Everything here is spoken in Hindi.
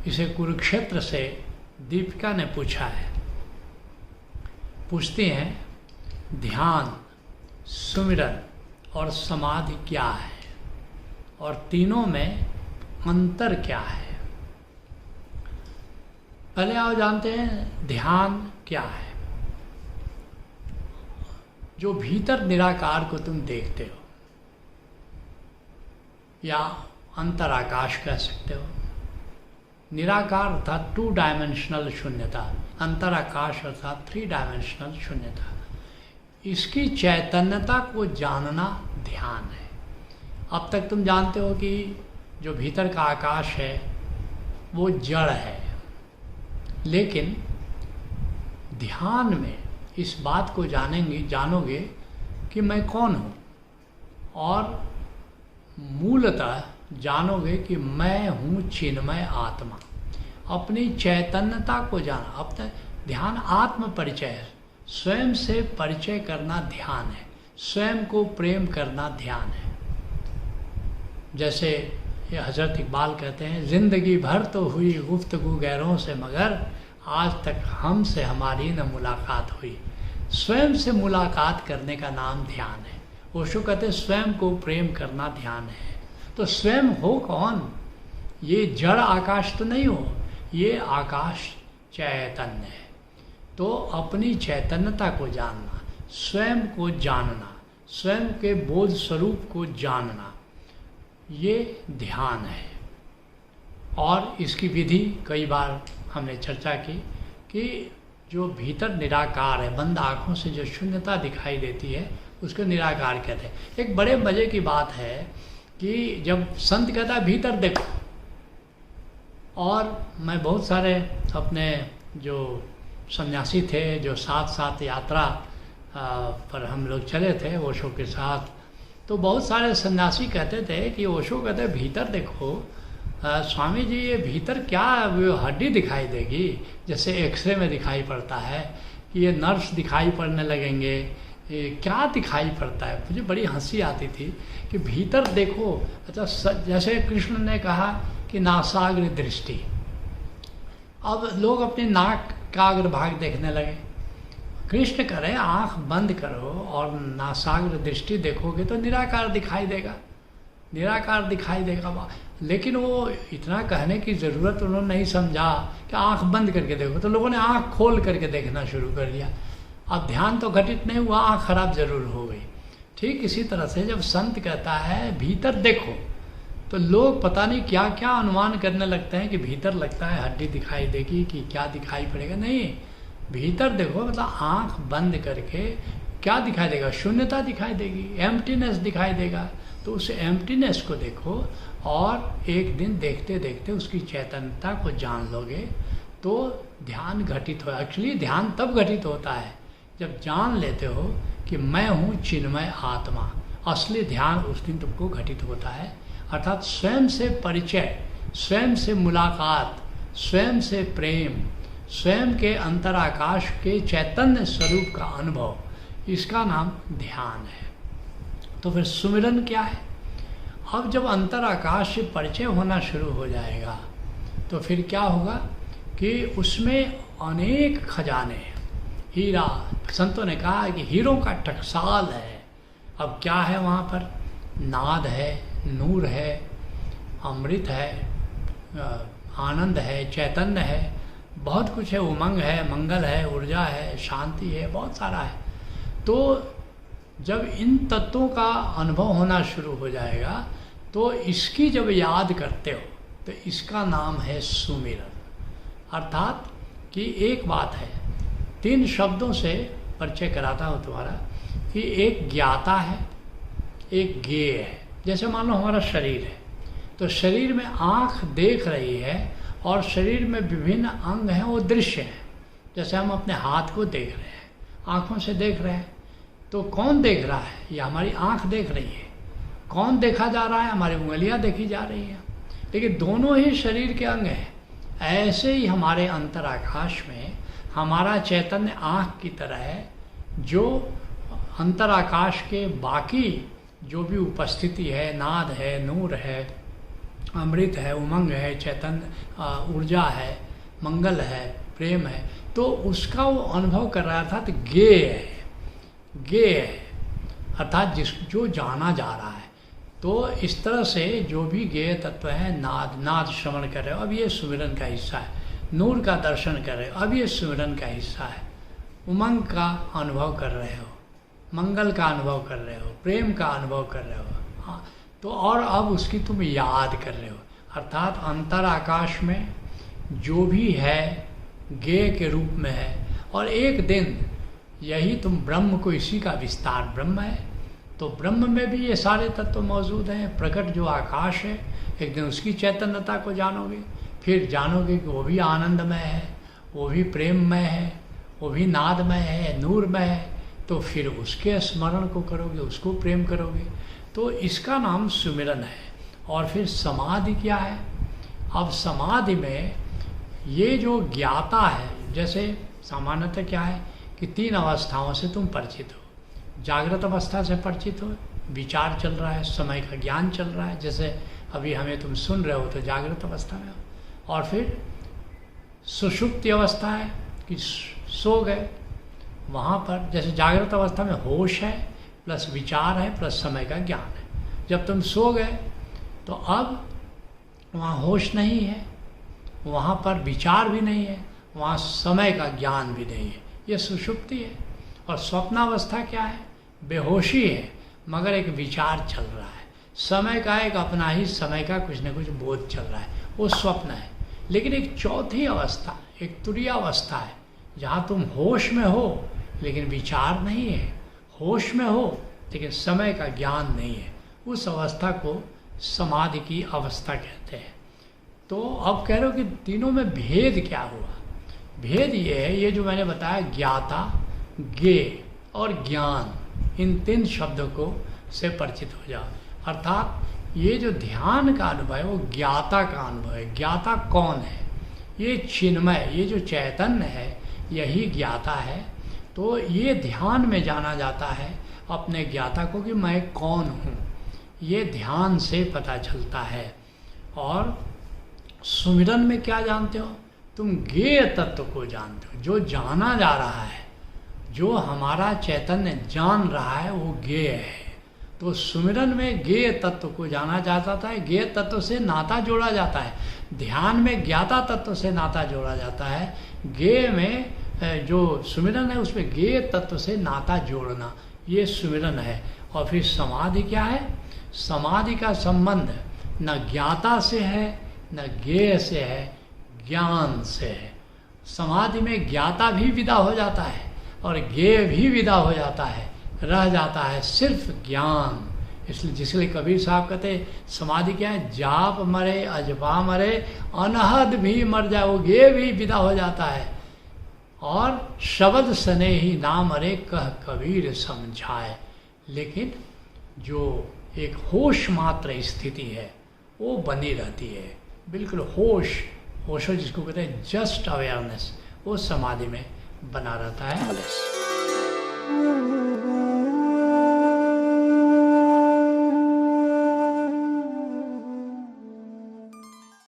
इसे कुरुक्षेत्र से दीपिका ने पूछा है। पूछती हैं ध्यान, सुमिरन और समाधि क्या है और तीनों में अंतर क्या है। पहले आप जानते हैं ध्यान क्या है। जो भीतर निराकार को तुम देखते हो या अंतराकाश कह सकते हो। निराकार अर्थात 2 डायमेंशनल शून्यता, अंतराकाश अर्थात 3 डायमेंशनल शून्यता। इसकी चैतन्यता को जानना ध्यान है। अब तक तुम जानते हो कि जो भीतर का आकाश है वो जड़ है, लेकिन ध्यान में इस बात को जानोगे कि मैं कौन हूँ, और मूलतः जानोगे कि मैं हूँ चिन्मय आत्मा। अपनी चैतन्यता को जाना, अपना ध्यान आत्म परिचय है। स्वयं से परिचय करना ध्यान है, स्वयं को प्रेम करना ध्यान है। जैसे ये हजरत इकबाल कहते हैं, जिंदगी भर तो हुई गुफ्तगू गैरों से, मगर आज तक हमसे हमारी न मुलाकात हुई। स्वयं से मुलाकात करने का नाम ध्यान है। ओशो कहते हैं स्वयं को प्रेम करना ध्यान है। तो स्वयं हो कौन? ये जड़ आकाश तो नहीं हो, ये आकाश चैतन्य है। तो अपनी चैतन्यता को जानना, स्वयं को जानना, स्वयं के बोध स्वरूप को जानना, ये ध्यान है। और इसकी विधि कई बार हमने चर्चा की कि जो भीतर निराकार है, बंद आँखों से जो शून्यता दिखाई देती है उसको निराकार कहते हैं। एक बड़े मज़े की बात है कि जब संत कहता है भीतर देखो, और मैं बहुत सारे अपने जो सन्यासी थे जो साथ साथ यात्रा पर हम लोग चले थे ओशो के साथ, तो बहुत सारे सन्यासी कहते थे कि ओशो कहते हैं भीतर देखो। स्वामी जी ये भीतर क्या वो हड्डी दिखाई देगी, जैसे एक्सरे में दिखाई पड़ता है कि ये नर्व्स दिखाई पड़ने लगेंगे, ये क्या दिखाई पड़ता है। मुझे बड़ी हंसी आती थी कि भीतर देखो। अच्छा, जैसे कृष्ण ने कहा कि नासाग्र दृष्टि, अब लोग अपनी नाक का अग्रभाग देखने लगे। कृष्ण करे आँख बंद करो और नासाग्र दृष्टि देखोगे तो निराकार दिखाई देगा, निराकार दिखाई देगा। लेकिन वो इतना कहने की ज़रूरत उन्होंने नहीं समझा कि आँख बंद करके देखो, तो लोगों ने आँख खोल करके देखना शुरू कर दिया। अब ध्यान तो घटित नहीं हुआ, आँख खराब जरूर हो गई। ठीक इसी तरह से जब संत कहता है भीतर देखो, तो लोग पता नहीं क्या क्या अनुमान करने लगते हैं कि भीतर लगता है हड्डी दिखाई देगी कि क्या दिखाई पड़ेगा। नहीं, भीतर देखो मतलब आँख बंद करके क्या दिखाई देगा? शून्यता दिखाई देगी, एम्प्टीनेस दिखाई देगा। तो उस एम्प्टीनेस को देखो और एक दिन देखते देखते उसकी चैतन्यता को जान लोगे तो ध्यान घटित हो। एक्चुअली ध्यान तब घटित होता है जब जान लेते हो कि मैं हूँ चिन्मय आत्मा। असली ध्यान उस दिन तुमको घटित होता है, अर्थात स्वयं से परिचय, स्वयं से मुलाकात, स्वयं से प्रेम, स्वयं के अंतराकाश के चैतन्य स्वरूप का अनुभव, इसका नाम ध्यान है। तो फिर सुमिरन क्या है? अब जब अंतराकाश से परिचय होना शुरू हो जाएगा तो फिर क्या होगा कि उसमें अनेक खजाने हैं। हीरा, संतों ने कहा कि हीरों का टकसाल है। अब क्या है वहाँ पर? नाद है, नूर है, अमृत है, आनंद है, चैतन्य है, बहुत कुछ है, उमंग है, मंगल है, ऊर्जा है, शांति है, बहुत सारा है। तो जब इन तत्वों का अनुभव होना शुरू हो जाएगा तो इसकी जब याद करते हो तो इसका नाम है सुमिरन। अर्थात कि एक बात है, 3 शब्दों से परिचय कराता हूँ तुम्हारा कि एक ज्ञाता है, एक ज्ञेय है। जैसे मान लो हमारा शरीर है, तो शरीर में आँख देख रही है और शरीर में विभिन्न अंग हैं, वो दृश्य हैं। जैसे हम अपने हाथ को देख रहे हैं, आँखों से देख रहे हैं, तो कौन देख रहा है? ये हमारी आँख देख रही है। कौन देखा जा रहा है? हमारी उंगलियां देखी जा रही हैं। लेकिन दोनों ही शरीर के अंग हैं। ऐसे ही हमारे अंतराकाश में हमारा चैतन्य आँख की तरह है, जो अंतराकाश के बाकी जो भी उपस्थिति है, नाद है, नूर है, अमृत है, उमंग है, चैतन्य ऊर्जा है, मंगल है, प्रेम है, तो उसका वो अनुभव कर रहा था। तो गेय है, गेय है अर्थात जो जाना जा रहा है। तो इस तरह से जो भी गेय तत्व है, नाद श्रवण कर रहे हो, अब ये सुमिरन का हिस्सा है। नूर का दर्शन कर रहे हो, अब ये सुमिरन का हिस्सा है। उमंग का अनुभव कर रहे हो, मंगल का अनुभव कर रहे हो, प्रेम का अनुभव कर रहे हो। हाँ, तो और अब उसकी तुम याद कर रहे हो, अर्थात अंतर आकाश में जो भी है गेय के रूप में है। और एक दिन यही तुम ब्रह्म को, इसी का विस्तार ब्रह्म है। तो ब्रह्म में भी ये सारे तत्व मौजूद हैं। प्रकट जो आकाश है, एक दिन उसकी चैतन्यता को जानोगे, फिर जानोगे कि वो भी आनंदमय है, वो भी प्रेममय है, वो भी नादमय है, नूरमय है। तो फिर उसके स्मरण को करोगे, उसको प्रेम करोगे। तो इसका नाम सुमिरन है। और फिर समाधि क्या है? अब समाधि में ये जो ज्ञाता है, जैसे सामान्यतः क्या है कि 3 अवस्थाओं से तुम परिचित हो। जागृत अवस्था से परिचित हो, विचार चल रहा है, समय का ज्ञान चल रहा है, जैसे अभी हमें तुम सुन रहे हो तो जागृत अवस्था में हो। और फिर सुषुप्ति अवस्था है कि सो गए, वहाँ पर जैसे जागृत अवस्था में होश है प्लस विचार है प्लस समय का ज्ञान है। जब तुम सो गए तो अब वहाँ होश नहीं है, वहाँ पर विचार भी नहीं है, वहाँ समय का ज्ञान भी नहीं है, ये सुषुप्ति है। और स्वप्नावस्था क्या है? बेहोशी है मगर एक विचार चल रहा है, समय का एक अपना ही समय का कुछ न कुछ बोध चल रहा है, वो स्वप्न है। लेकिन एक चौथी अवस्था, एक तुरीय अवस्था है, जहाँ तुम होश में हो लेकिन विचार नहीं है, होश में हो लेकिन समय का ज्ञान नहीं है। उस अवस्था को समाधि की अवस्था कहते हैं। तो अब कह रहे हो कि तीनों में भेद क्या हुआ? भेद ये है, ये जो मैंने बताया, ज्ञाता, ज्ञेय और ज्ञान, इन 3 शब्दों को से परिचित हो जाओ। अर्थात ये जो ध्यान का अनुभव है वो ज्ञाता का अनुभव है। ज्ञाता कौन है? ये चिन्मय, ये जो चैतन्य है यही ज्ञाता है। तो ये ध्यान में जाना जाता है अपने ज्ञाता को कि मैं कौन हूँ, ये ध्यान से पता चलता है। और सुमिरन में क्या जानते हो? तुम ज्ञेय तत्व को जानते हो, जो जाना जा रहा है, जो हमारा चैतन्य जान रहा है वो ज्ञेय है। तो सुमिरन में ज्ञेय तत्व को जाना जाता है, ज्ञेय तत्व से नाता जोड़ा जाता है। ध्यान में ज्ञाता तत्व से नाता जोड़ा जाता है, ज्ञेय में जो सुमिरन है उसमें ज्ञेय तत्व से नाता जोड़ना, ये सुमिरन है। और फिर समाधि क्या है? समाधि का संबंध न ज्ञाता से है न ज्ञेय से है, ज्ञान से है। समाधि में ज्ञाता भी विदा हो जाता है और ज्ञेय भी विदा हो जाता है, रह जाता है सिर्फ ज्ञान। इसलिए जिसलिए कबीर साहब कहते समाधि क्या है? जाप मरे अजबा मरे अनहद भी मर जाए, वो ज्ञेय भी विदा हो जाता है। और शब्द सने ही ना मरे कह कबीर समझाए। लेकिन जो एक होश मात्र स्थिति है वो बनी रहती है, बिल्कुल होश, होश जिसको कहते हैं जस्ट अवेयरनेस, वो समाधि में बना रहता है।